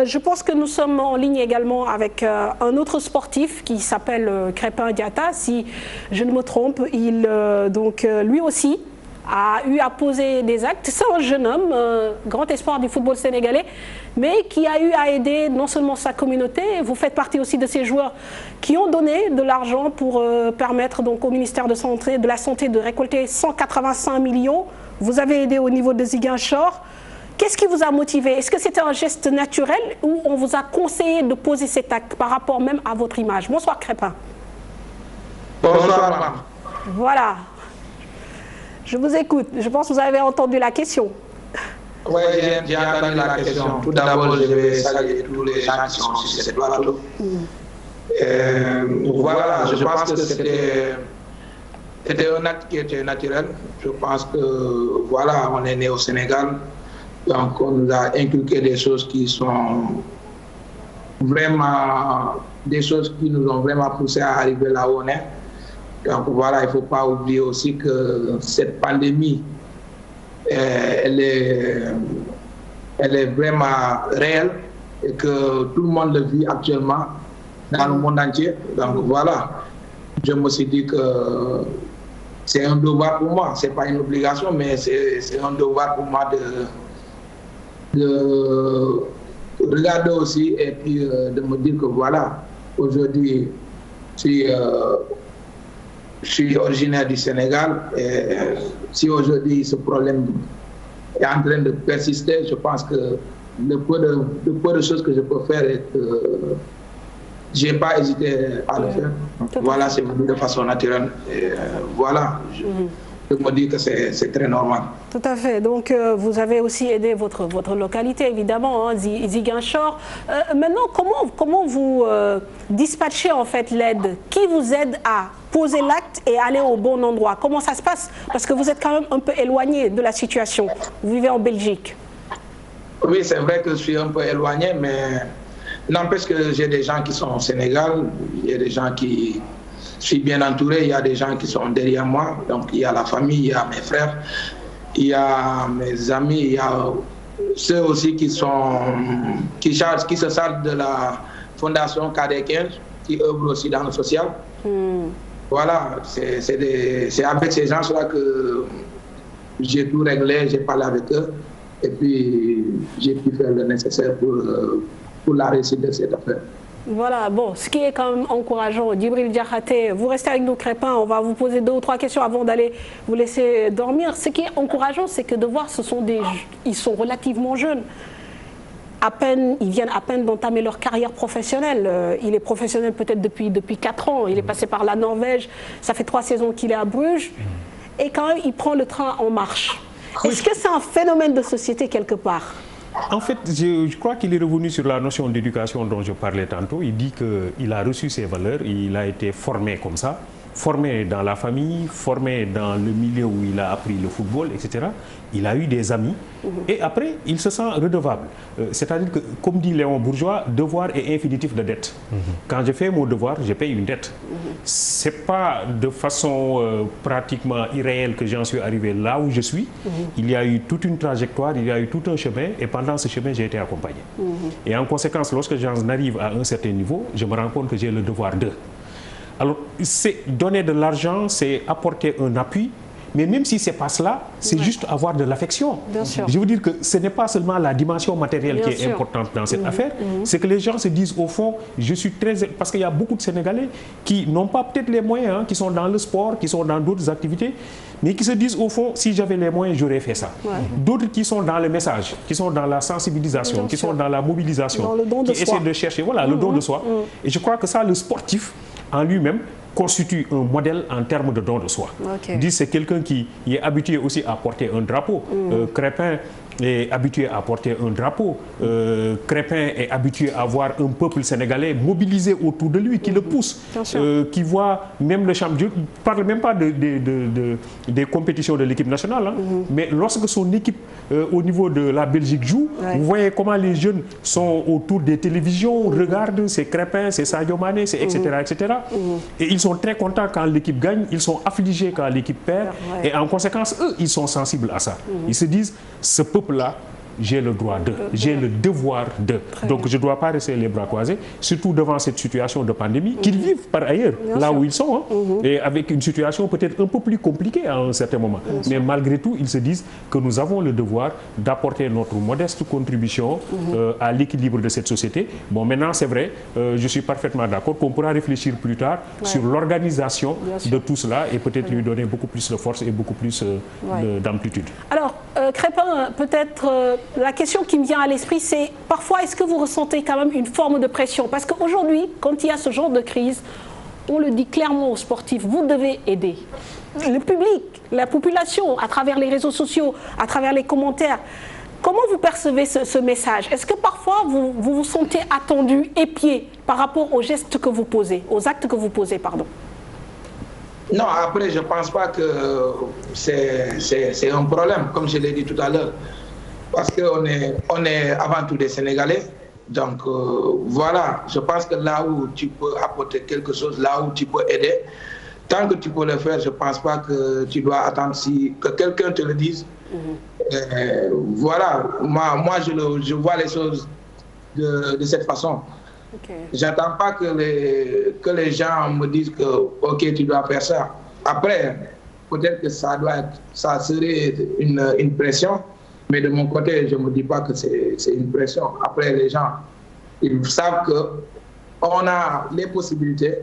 Je pense que nous sommes en ligne également avec un autre sportif qui s'appelle Crépin Diatta. Si je ne me trompe, lui aussi a eu à poser des actes. C'est un jeune homme, grand espoir du football sénégalais, mais qui a eu à aider non seulement sa communauté, vous faites partie aussi de ces joueurs qui ont donné de l'argent pour permettre donc au ministère de la Santé de récolter 185 millions. Vous avez aidé au niveau de Ziguinchor. Qu'est-ce qui vous a motivé? Est-ce que c'était un geste naturel ou on vous a conseillé de poser cet acte par rapport même à votre image? Bonsoir Crépin. Bonsoir madame. Voilà. Je vous écoute. Je pense que vous avez entendu la question. Oui, j'ai entendu la question. Tout d'abord, je vais saluer tous les gens qui sont sur cette plateau. Voilà, je pense que c'était un acte qui était naturel. Je pense que, voilà, on est né au Sénégal. Donc, on nous a inculqué des choses qui sont vraiment des choses qui nous ont vraiment poussé à arriver là où on est. Donc voilà, il ne faut pas oublier aussi que cette pandémie, elle est vraiment réelle et que tout le monde le vit actuellement dans le monde entier. Donc voilà, je me suis dit que c'est un devoir pour moi, ce n'est pas une obligation, mais c'est un devoir pour moi de regarder aussi et puis de me dire que voilà, aujourd'hui, je suis originaire du Sénégal et si aujourd'hui ce problème est en train de persister, je pense que le peu de choses que je peux faire est que je n'ai pas hésité à le faire. Donc, voilà, c'est venu de façon naturelle. Et voilà, je me dis que c'est très normal. Tout à fait. Donc, vous avez aussi aidé votre localité, évidemment, hein, Ziguinchor. Maintenant, comment vous dispatchez en fait l'aide? Qui vous aide à poser l'acte et aller au bon endroit? Comment ça se passe? Parce que vous êtes quand même un peu éloigné de la situation. Vous vivez en Belgique. Oui, c'est vrai que je suis un peu éloigné, mais n'empêche que j'ai des gens qui sont au Sénégal, il y a des gens qui... Je suis bien entouré, il y a des gens qui sont derrière moi, donc il y a la famille, il y a mes frères, il y a mes amis, il y a ceux aussi qui se chargent de la fondation KD15, qui œuvrent aussi dans le social. Voilà, c'est avec ces gens-là que j'ai tout réglé, j'ai parlé avec eux, et puis j'ai pu faire le nécessaire pour la réussite de cette affaire. Voilà, bon, ce qui est quand même encourageant, Djibril Diakhaté, vous restez avec nous Crépin, on va vous poser 2 ou 3 questions avant d'aller vous laisser dormir. Ce qui est encourageant, c'est que de voir, ils sont relativement jeunes. Ils viennent à peine d'entamer leur carrière professionnelle. Il est professionnel peut-être depuis 4 ans, il est passé par la Norvège, ça fait 3 saisons qu'il est à Bruges, et quand même il prend le train en marche. Est-ce que c'est un phénomène de société quelque part? En fait, je crois qu'il est revenu sur la notion d'éducation dont je parlais tantôt. Il dit qu'il a reçu ses valeurs, il a été formé comme ça, formé dans la famille, formé dans le milieu où il a appris le football, etc. Il a eu des amis et après, il se sent redevable. C'est-à-dire que, comme dit Léon Bourgeois, devoir est infinitif de dette. Quand je fais mon devoir, je paye une dette. Ce n'est pas de façon pratiquement irréelle que j'en suis arrivé là où je suis. Il y a eu toute une trajectoire, il y a eu tout un chemin et pendant ce chemin, j'ai été accompagné. Et en conséquence, lorsque j'en arrive à un certain niveau, je me rends compte que j'ai le devoir d'eux. Alors, c'est donner de l'argent, c'est apporter un appui, mais même si ce n'est pas cela, c'est juste avoir de l'affection. Je veux dire que ce n'est pas seulement la dimension matérielle qui est importante dans cette affaire, c'est que les gens se disent au fond, je suis très... Parce qu'il y a beaucoup de Sénégalais qui n'ont pas peut-être les moyens, hein, qui sont dans le sport, qui sont dans d'autres activités, mais qui se disent au fond, si j'avais les moyens, j'aurais fait ça. D'autres qui sont dans le message, qui sont dans la sensibilisation, qui sont dans la mobilisation, qui essaient de chercher le don de soi. Et je crois que ça, le sportif, en lui-même, constitue un modèle en termes de don de soi. C'est quelqu'un qui est habitué aussi à porter un drapeau. Crépin est habitué à porter un drapeau. Crépin est habitué à voir un peuple sénégalais mobilisé autour de lui, qui le pousse, qui voit même le champion. Je ne parle même pas des compétitions de l'équipe nationale, hein, mais lorsque son équipe au niveau de la Belgique joue, vous voyez comment les jeunes sont autour des télévisions, regardent, c'est Crépin, c'est Sadio Mané, c'est etc. etc. Et ils sont très contents quand l'équipe gagne, ils sont affligés quand l'équipe perd, et en conséquence, eux, ils sont sensibles à ça. Ils se disent, ce peuple-là j'ai le droit de, j'ai le devoir de. Donc je ne dois pas rester les bras croisés, surtout devant cette situation de pandémie qu'ils vivent par ailleurs, là où ils sont, et avec une situation peut-être un peu plus compliquée à un certain moment. Mais malgré tout, ils se disent que nous avons le devoir d'apporter notre modeste contribution à l'équilibre de cette société. Bon, maintenant, c'est vrai, je suis parfaitement d'accord qu'on pourra réfléchir plus tard sur l'organisation de tout cela et peut-être lui donner beaucoup plus de force et beaucoup plus d'amplitude. Alors, Crépin, peut-être la question qui me vient à l'esprit, c'est parfois, est-ce que vous ressentez quand même une forme de pression? Parce qu'aujourd'hui, quand il y a ce genre de crise, on le dit clairement aux sportifs, vous devez aider. Le public, la population, à travers les réseaux sociaux, à travers les commentaires. Comment vous percevez ce message? Est-ce que parfois vous vous sentez attendu, épié par rapport aux gestes que vous posez, aux actes que vous posez, pardon? Non, après, je ne pense pas que c'est un problème, comme je l'ai dit tout à l'heure. Parce qu'on est avant tout des Sénégalais. Donc, voilà, je pense que là où tu peux apporter quelque chose, là où tu peux aider, tant que tu peux le faire, je ne pense pas que tu dois attendre que quelqu'un te le dise. Voilà, moi je vois les choses de cette façon. J'attends pas que les gens me disent que ok, tu dois faire ça. Après, peut-être que ça serait une pression, mais de mon côté, je ne me dis pas que c'est une pression. Après, les gens, ils savent qu'on a les possibilités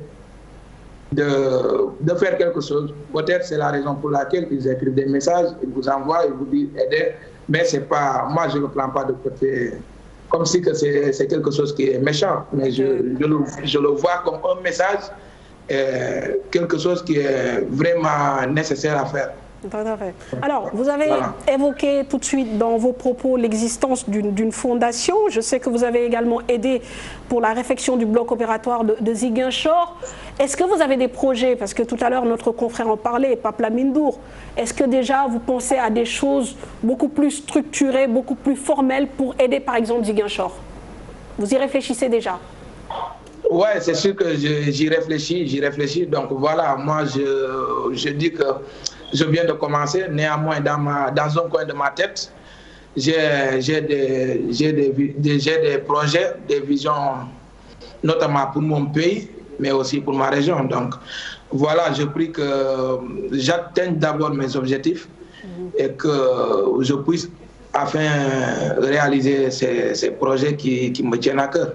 de faire quelque chose. Peut-être c'est la raison pour laquelle ils écrivent des messages, ils vous envoient, ils vous disent aider, mais c'est pas, moi je ne le prends pas de côté comme si que c'est quelque chose qui est méchant, mais je le vois comme un message, quelque chose qui est vraiment nécessaire à faire. Tout à fait. Alors, vous avez évoqué tout de suite dans vos propos l'existence d'une fondation. Je sais que vous avez également aidé pour la réfection du bloc opératoire de Ziguinchor. Est-ce que vous avez des projets, parce que tout à l'heure notre confrère en parlait, Pape Lamine Ndour, est-ce que déjà vous pensez à des choses beaucoup plus structurées, beaucoup plus formelles pour aider par exemple Ziguinchor? Vous y réfléchissez déjà? Oui, c'est sûr que j'y réfléchis. Donc voilà, moi je dis que je viens de commencer. Néanmoins, dans un coin de ma tête, j'ai des projets, des visions, notamment pour mon pays, mais aussi pour ma région. Donc voilà, je prie que j'atteigne d'abord mes objectifs et que je puisse enfin réaliser ces projets qui me tiennent à cœur.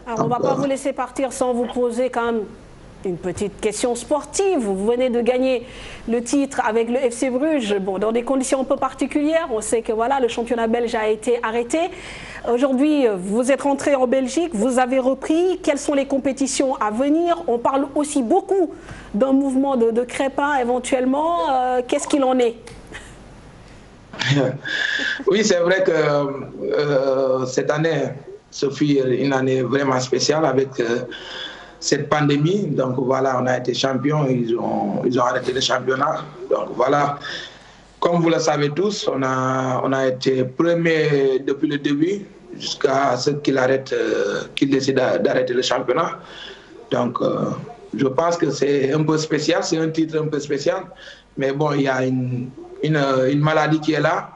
Alors, on ne va pas vous laisser partir sans vous poser quand même une petite question sportive. Vous venez de gagner le titre avec le FC Bruges, bon, dans des conditions un peu particulières. On sait que voilà, le championnat belge a été arrêté. Aujourd'hui, vous êtes rentré en Belgique, vous avez repris. Quelles sont les compétitions à venir? On parle aussi beaucoup d'un mouvement de Crépin éventuellement. Qu'est-ce qu'il en est? Oui, c'est vrai que cette année, ce fut une année vraiment spéciale avec cette pandémie. Donc voilà, on a été champions, ils ont arrêté le championnat. Donc voilà, comme vous le savez tous, on a été premier depuis le début jusqu'à ce qu'il décide d'arrêter le championnat. Donc je pense que c'est un peu spécial, c'est un titre un peu spécial. Mais bon, il y a une maladie qui est là.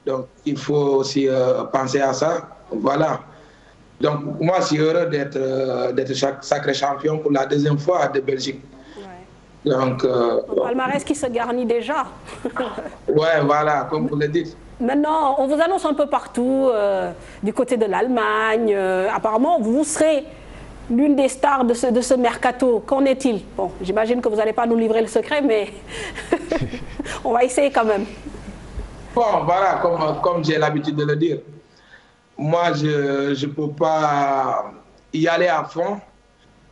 Donc il faut aussi penser à ça. Voilà. Donc, moi, je suis heureux d'être sacré champion pour la deuxième fois de Belgique. Ouais. Donc, un palmarès qui se garnit déjà. Ouais, voilà, comme vous le dites. Maintenant, on vous annonce un peu partout, du côté de l'Allemagne. Apparemment, vous serez l'une des stars de ce mercato. Qu'en est-il? Bon, j'imagine que vous n'allez pas nous livrer le secret, mais on va essayer quand même. Bon, voilà, comme j'ai l'habitude de le dire. Moi, je ne peux pas y aller à fond.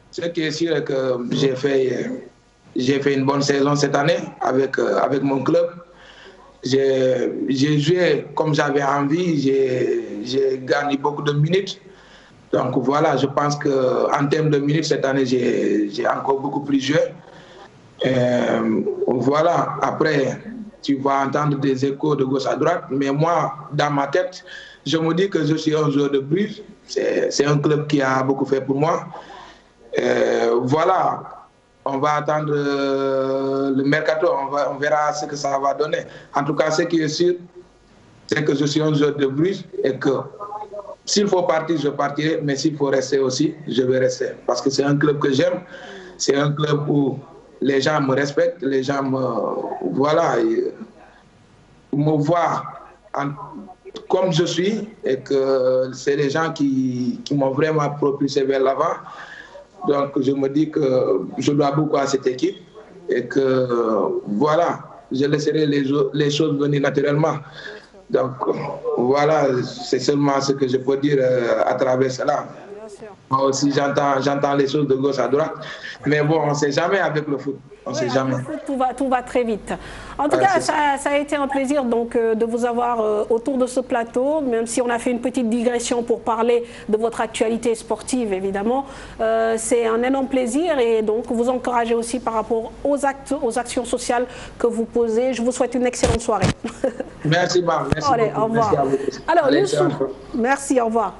Ce qui est sûr est que j'ai fait une bonne saison cette année avec mon club. J'ai joué comme j'avais envie, j'ai gagné beaucoup de minutes. Donc voilà, je pense qu'en termes de minutes, cette année, j'ai encore beaucoup plus joué. Voilà, après, tu vas entendre des échos de gauche à droite, mais moi, dans ma tête, je me dis que je suis un joueur de Bruges. C'est un club qui a beaucoup fait pour moi. Voilà, on va attendre le mercato, on verra ce que ça va donner. En tout cas, ce qui est sûr, c'est que je suis un joueur de Bruges et que s'il faut partir, je partirai, mais s'il faut rester aussi, je vais rester. Parce que c'est un club que j'aime, c'est un club où les gens me respectent, les gens me voient comme je suis et que c'est les gens qui m'ont vraiment propulsé vers l'avant. Donc je me dis que je dois beaucoup à cette équipe et que voilà, je laisserai les choses venir naturellement. Donc voilà, c'est seulement ce que je peux dire à travers cela. Moi aussi, j'entends les choses de gauche à droite. Mais bon, on ne sait jamais avec le foot. On sait jamais. Le foot, tout va très vite. En tout cas, ça a été un plaisir donc, de vous avoir autour de ce plateau, même si on a fait une petite digression pour parler de votre actualité sportive, évidemment. C'est un énorme plaisir et donc vous encouragez aussi par rapport aux actions sociales que vous posez. Je vous souhaite une excellente soirée. Merci, Marc. Merci beaucoup. Allez, au revoir. Merci à vous. Alors, Youssou, merci, au revoir.